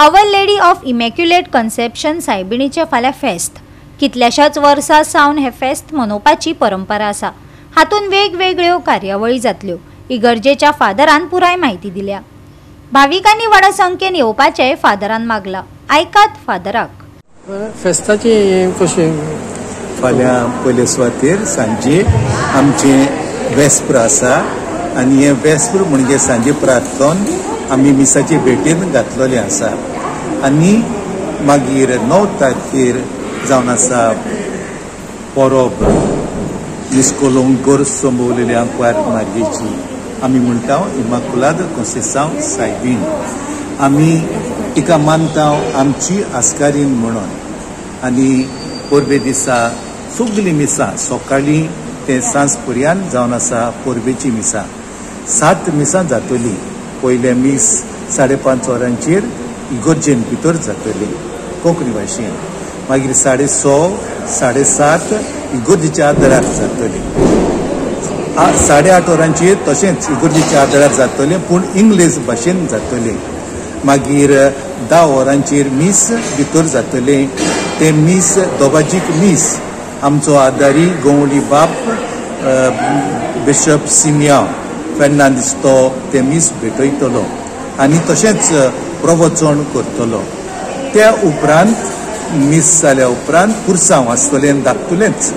Our lady of immaculate conception सायबिणीचे फाल्यां फेस्त। कितल्याशाच वर्सां सावन हे फेस्त मनोवपाची परंपरा आसा। हातून वेगवेगळ्यो कार्यावळी जातल्यो। इगर्जेच्या फादरान पुराय म्हायती दिल्या। भाविकांनी व्हड संख्येन येवपाचे फादरान मागला। आयकात फादराक। फेस्ताची कशी फाल्यां पयले सुवातेर सांजे आमचे वेस्पर आसा आनी हे वेस्पर म्हणजे सांजे प्रार्थोन आमी मिसाचे भेटेन घातलेले आसा आनी मागीर 9 तारखेर जावन आसा परब निस्कोलोंगर संबोवलेल्या क्वार मार्गेची आमी म्हणटा इमाकुलाद कॉन्सेसांव सायबीण। आमी तिका मानता आमची आस्कारीन म्हणून आनी परबे दिसा सगळीं मिसां सकाळीं ते सांज पर्यंत जावन आसा परबेची मिसां 7 मिसां जातली। पयले मीस 5:30 वरांचेर इगर्जेन भितर जातली कोंकणी भाशेन, मागीर 6:30 7:30 इगर्जेच्या आदारार जातली। 8:30 वरांचेर तशेंच इगर्जेच्या आदारार जातले पूण इंग्लीश भाशेन जातले। मागीर 10 वरांचेर मीस भितर जातले। ते मीस दोबाजीक मीस आमचो आदारी गोवली बाप बिशप सिमिया फेर्नांदीस तो ते मीस भेटयतलो आनी तशेंच प्रवचन करतलो। त्या उपरांत मीस जाल्या उपरांत पुरसांव आसतलें धाकटुलेंच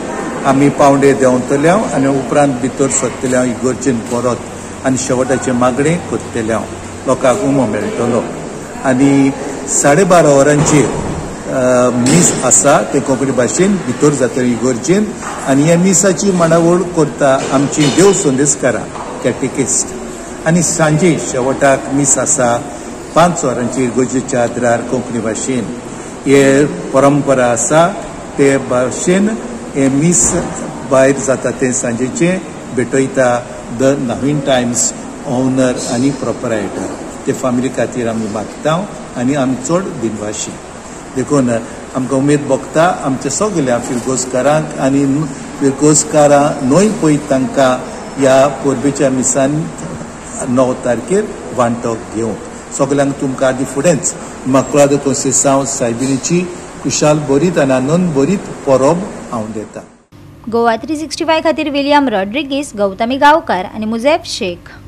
आमी पावंडे देंवतल्या आनी उपरांत भितर सरतल्या इगर्जेन परत आनी शेवटाचे मागणें करतल्या लोकांक उमो मेळटलो। आनी 12:30 वरांचेर मीस आसा ते कोंकणी भाशेन भितर जातले इगर्जेन आनी ह्या मिसाची मांडावळ करता आमची देव संदेशकारां कॅटेकिस्ट। आनी सांजे शेवटाक मीस आसा 5 वरांचेर इगर्जेच्या आदारार कोंकणी भाशेन। हे परंपरा आसा ते भाशेन हे मीस भायर जाता ते सांजेचे भेटयता द नवीन टायम्स ओनर आनी प्रोपरायटर। ते फामिली खातीर आमी मागता आनी आमी चड दिनवाशी देखून आमकां उमेद भोगता आमच्या सगळ्या फिरगोसकारांक आनी फिरगोसकारां न्हय पळयत तांकां ह्या परबेच्या मिसान 9 तारखेर वांटो घेवंक सगळ्यांक तुमकां आदी फुडेंच इमाकुलाद कॉन्सेसांव सायबिणीची कुशाल बरीत आनी आनंद बरीत परब हांव दिता। गोवा 365 खातीर विलियम रॉड्रिगीस, गौतमी गांवकार आनी मुजेफ शेख।